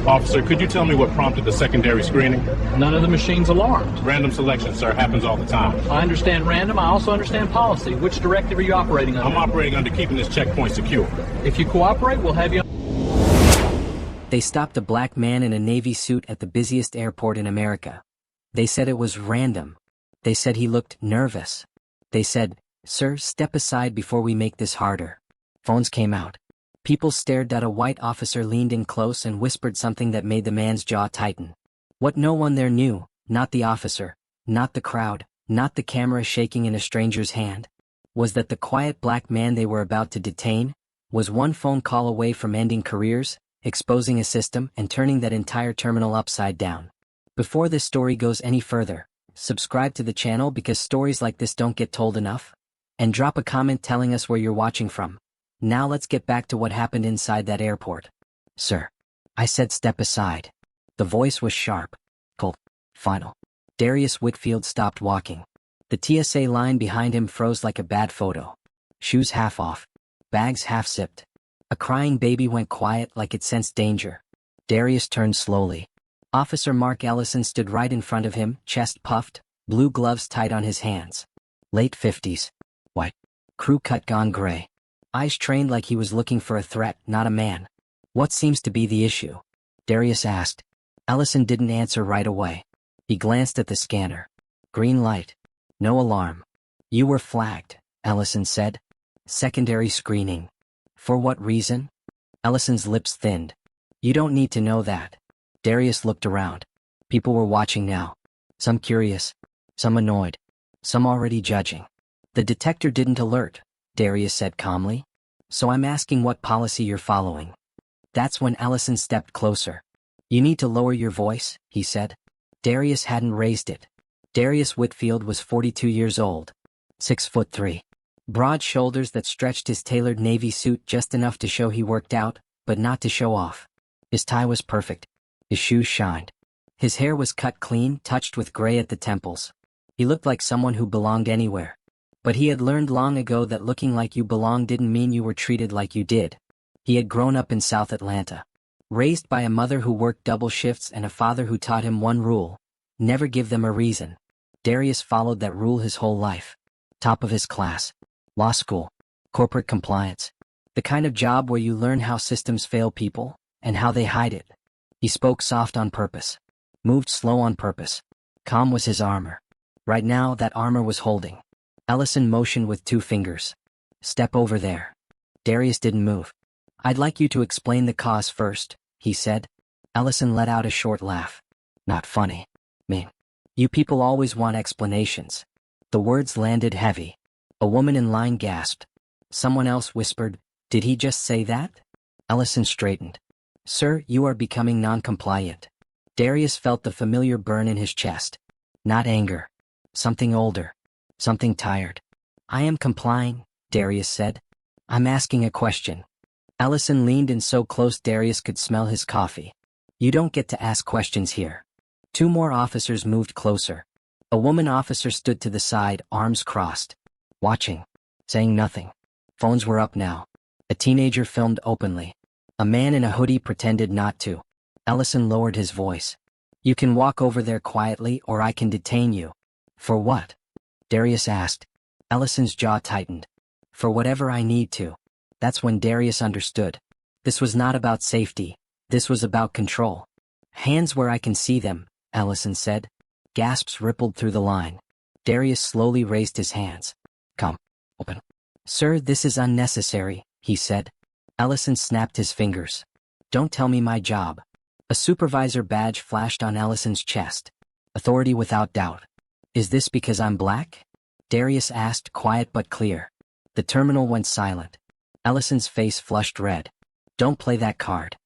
Officer, could you tell me what prompted the secondary screening? None of the machines alarmed. Random selection, sir. Happens all the time. I understand random. I also understand policy. Which directive are you operating under? I'm operating under keeping this checkpoint secure. If you cooperate, we'll have you... They stopped a black man in a Navy suit at the busiest airport in America. They said it was random. They said he looked nervous. They said, "Sir, step aside before we make this harder." Phones came out. People stared at a white officer leaned in close and whispered something that made the man's jaw tighten. What no one there knew, not the officer, not the crowd, not the camera shaking in a stranger's hand, was that the quiet black man they were about to detain was one phone call away from ending careers, exposing a system, and turning that entire terminal upside down. Before this story goes any further, subscribe to the channel because stories like this don't get told enough, and drop a comment telling us where you're watching from. Now let's get back to what happened inside that airport. "Sir," I said, "step aside." The voice was sharp, cold, final. Darius Whitfield stopped walking. The TSA line behind him froze like a bad photo. Shoes half off, bags half zipped. A crying baby went quiet like it sensed danger. Darius turned slowly. Officer Mark Ellison stood right in front of him, chest puffed, blue gloves tight on his hands. Late 50s. White. Crew cut gone gray. Eyes trained like he was looking for a threat, not a man. "What seems to be the issue?" Darius asked. Ellison didn't answer right away. He glanced at the scanner. Green light. No alarm. "You were flagged," Ellison said. "Secondary screening." "For what reason?" Ellison's lips thinned. "You don't need to know that." Darius looked around. People were watching now. Some curious, some annoyed, some already judging. "The detector didn't alert," Darius said calmly. "So I'm asking what policy you're following." That's when Ellison stepped closer. "You need to lower your voice," he said. Darius hadn't raised it. Darius Whitfield was 42 years old. 6'3". Broad shoulders that stretched his tailored Navy suit just enough to show he worked out, but not to show off. His tie was perfect. His shoes shined. His hair was cut clean, touched with gray at the temples. He looked like someone who belonged anywhere. But he had learned long ago that looking like you belonged didn't mean you were treated like you did. He had grown up in South Atlanta. Raised by a mother who worked double shifts and a father who taught him one rule: never give them a reason. Darius followed that rule his whole life. Top of his class. Law school. Corporate compliance. The kind of job where you learn how systems fail people, and how they hide it. He spoke soft on purpose. Moved slow on purpose. Calm was his armor. Right now, that armor was holding. Ellison motioned with 2 fingers. "Step over there." Darius didn't move. "I'd like you to explain the cause first," he said. Ellison let out a short laugh. "Not funny. Mean. You people always want explanations." The words landed heavy. A woman in line gasped. Someone else whispered, "Did he just say that?" Ellison straightened. "Sir, you are becoming non-compliant." Darius felt the familiar burn in his chest. Not anger. Something older. Something tired. "I am complying," Darius said. "I'm asking a question." Ellison leaned in so close Darius could smell his coffee. "You don't get to ask questions here." 2 more officers moved closer. A woman officer stood to the side, arms crossed. Watching. Saying nothing. Phones were up now. A teenager filmed openly. A man in a hoodie pretended not to. Ellison lowered his voice. "You can walk over there quietly or I can detain you." "For what?" Darius asked. Ellison's jaw tightened. "For whatever I need to." That's when Darius understood. This was not about safety. This was about control. "Hands where I can see them," Ellison said. Gasps rippled through the line. Darius slowly raised his hands. "Come. Open." "Sir, this is unnecessary," he said. Ellison snapped his fingers. "Don't tell me my job." A supervisor badge flashed on Ellison's chest. Authority without doubt. "Is this because I'm black?" Darius asked, quiet but clear. The terminal went silent. Ellison's face flushed red. "Don't play that card."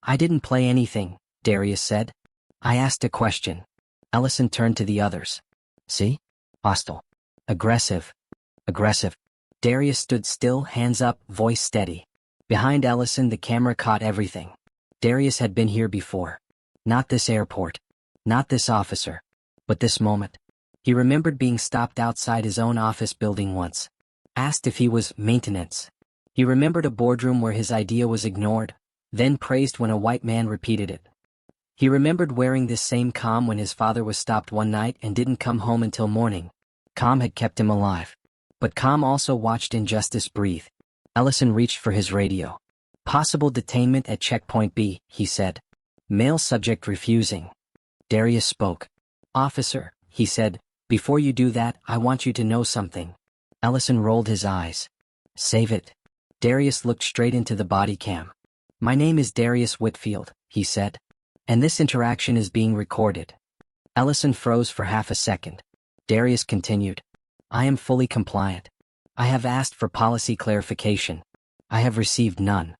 "I didn't play anything," Darius said. "I asked a question." Ellison turned to the others. "See? Hostile. Aggressive. Aggressive." Darius stood still, hands up, voice steady. Behind Ellison, the camera caught everything. Darius had been here before. Not this airport. Not this officer. But this moment. He remembered being stopped outside his own office building once. Asked if he was maintenance. He remembered a boardroom where his idea was ignored, then praised when a white man repeated it. He remembered wearing this same comm when his father was stopped one night and didn't come home until morning. Comm had kept him alive. But comm also watched injustice breathe. Ellison reached for his radio. Possible detainment at checkpoint B, he said. Male subject refusing. Darius spoke. Officer, he said, before you do that, I want you to know something. Ellison rolled his eyes. Save it. Darius looked straight into the body cam. My name is Darius Whitfield, he said. And this interaction is being recorded. Ellison froze for half a second. Darius continued. I am fully compliant. I have asked for policy clarification. I have received none.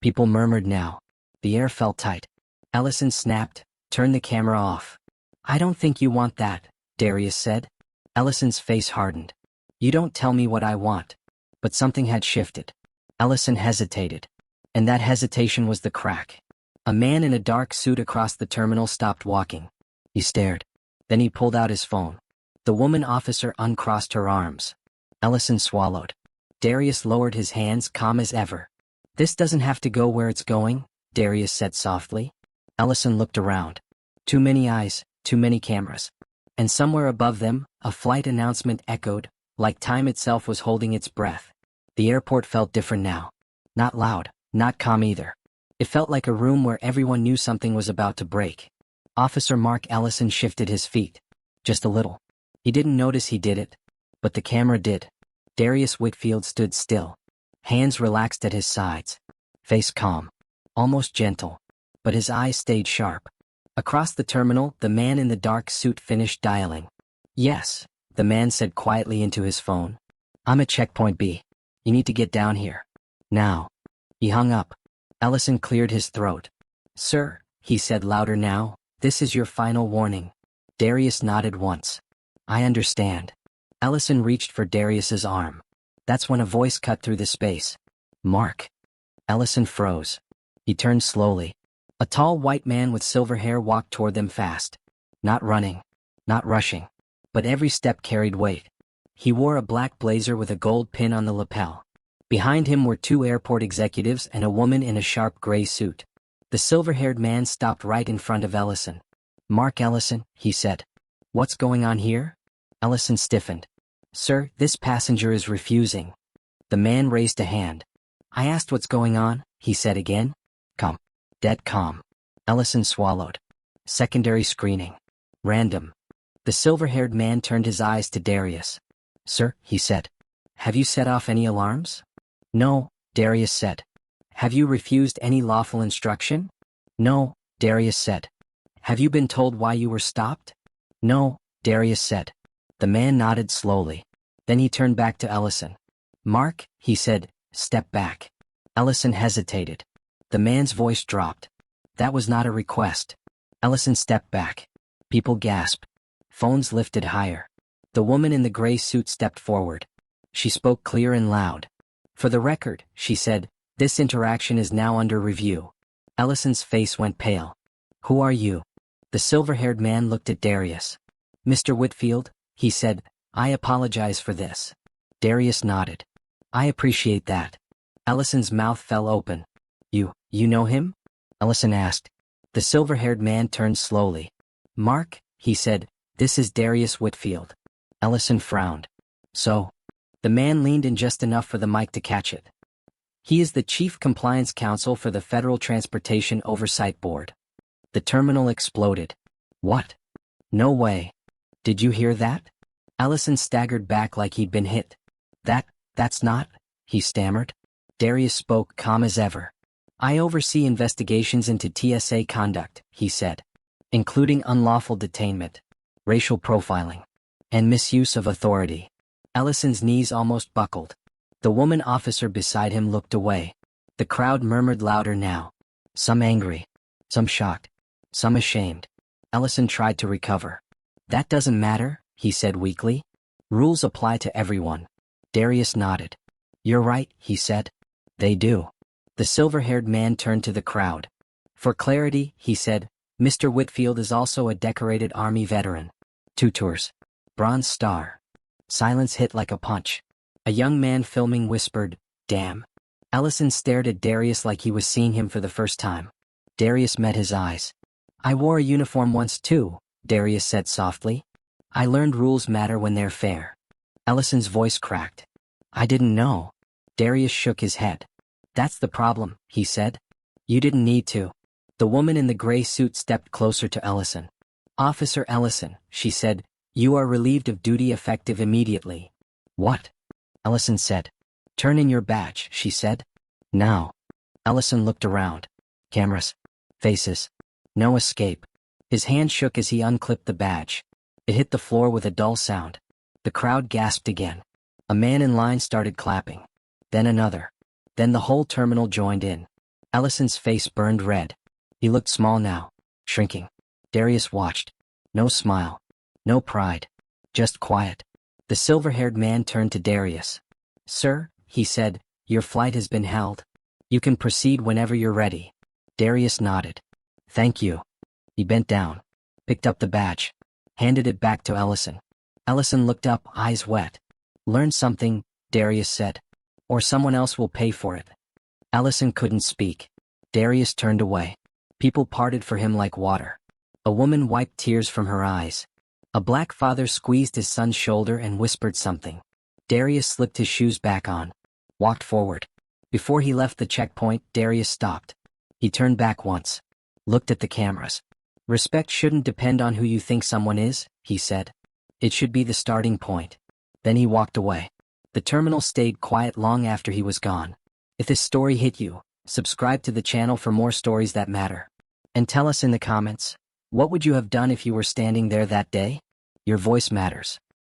People murmured now. The air felt tight. Ellison snapped, turn the camera off. I don't think you want that, Darius said. Ellison's face hardened. You don't tell me what I want. But something had shifted. Ellison hesitated. And that hesitation was the crack. A man in a dark suit across the terminal stopped walking. He stared. Then he pulled out his phone. The woman officer uncrossed her arms. Ellison swallowed. Darius lowered his hands, calm as ever. This doesn't have to go where it's going, Darius said softly. Ellison looked around. Too many eyes, too many cameras. And somewhere above them, a flight announcement echoed, like time itself was holding its breath. The airport felt different now. Not loud, not calm either. It felt like a room where everyone knew something was about to break. Officer Mark Ellison shifted his feet. Just a little. He didn't notice he did it. But the camera did. Darius Whitfield stood still. Hands relaxed at his sides. Face calm. Almost gentle. But his eyes stayed sharp. Across the terminal, the man in the dark suit finished dialing. Yes, the man said quietly into his phone. I'm at checkpoint B. You need to get down here. Now. He hung up. Ellison cleared his throat. Sir, he said louder now, this is your final warning. Darius nodded once. I understand. Ellison reached for Darius's arm. That's when a voice cut through the space. Mark. Ellison froze. He turned slowly. A tall white man with silver hair walked toward them fast. Not running. Not rushing. But every step carried weight. He wore a black blazer with a gold pin on the lapel. Behind him were two airport executives and a woman in a sharp gray suit. The silver-haired man stopped right in front of Ellison. Mark Ellison, he said. What's going on here? Ellison stiffened. Sir, this passenger is refusing. The man raised a hand. I asked what's going on, he said again. Calm. Dead calm. Ellison swallowed. Secondary screening. Random. The silver-haired man turned his eyes to Darius. Sir, he said. Have you set off any alarms? No, Darius said. Have you refused any lawful instruction? No, Darius said. Have you been told why you were stopped? No, Darius said. The man nodded slowly. Then he turned back to Ellison. Mark, he said, step back. Ellison hesitated. The man's voice dropped. That was not a request. Ellison stepped back. People gasped. Phones lifted higher. The woman in the gray suit stepped forward. She spoke clear and loud. For the record, she said, this interaction is now under review. Ellison's face went pale. Who are you? The silver-haired man looked at Darius. Mr. Whitfield, he said, I apologize for this. Darius nodded. I appreciate that. Ellison's mouth fell open. You know him? Ellison asked. The silver-haired man turned slowly. Mark, he said, this is Darius Whitfield. Ellison frowned. So? The man leaned in just enough for the mic to catch it. He is the Chief Compliance Counsel for the Federal Transportation Oversight Board. The terminal exploded. What? No way. Did you hear that? Ellison staggered back like he'd been hit. That's not, he stammered. Darius spoke calm as ever. I oversee investigations into TSA conduct, he said, including unlawful detainment, racial profiling, and misuse of authority. Ellison's knees almost buckled. The woman officer beside him looked away. The crowd murmured louder now. Some angry, some shocked, some ashamed. Ellison tried to recover. That doesn't matter, he said weakly. Rules apply to everyone. Darius nodded. You're right, he said. They do. The silver-haired man turned to the crowd. For clarity, he said, Mr. Whitfield is also a decorated Army veteran. 2 tours. Bronze Star. Silence hit like a punch. A young man filming whispered, damn. Ellison stared at Darius like he was seeing him for the first time. Darius met his eyes. I wore a uniform once too, Darius said softly. I learned rules matter when they're fair. Ellison's voice cracked. I didn't know. Darius shook his head. That's the problem, he said. You didn't need to. The woman in the gray suit stepped closer to Ellison. Officer Ellison, she said, you are relieved of duty effective immediately. What? Ellison said. Turn in your badge, she said. Now. Ellison looked around. Cameras. Faces. No escape. His hand shook as he unclipped the badge. It hit the floor with a dull sound. The crowd gasped again. A man in line started clapping. Then another. Then the whole terminal joined in. Ellison's face burned red. He looked small now, shrinking. Darius watched. No smile. No pride. Just quiet. The silver-haired man turned to Darius. Sir, he said, your flight has been held. You can proceed whenever you're ready. Darius nodded. Thank you. He bent down, picked up the badge, handed it back to Ellison. Ellison looked up, eyes wet. Learn something, Darius said. Or someone else will pay for it. Ellison couldn't speak. Darius turned away. People parted for him like water. A woman wiped tears from her eyes. A black father squeezed his son's shoulder and whispered something. Darius slipped his shoes back on, walked forward. Before he left the checkpoint, Darius stopped. He turned back once, looked at the cameras. Respect shouldn't depend on who you think someone is, he said. It should be the starting point. Then he walked away. The terminal stayed quiet long after he was gone. If this story hit you, subscribe to the channel for more stories that matter. And tell us in the comments, what would you have done if you were standing there that day? Your voice matters.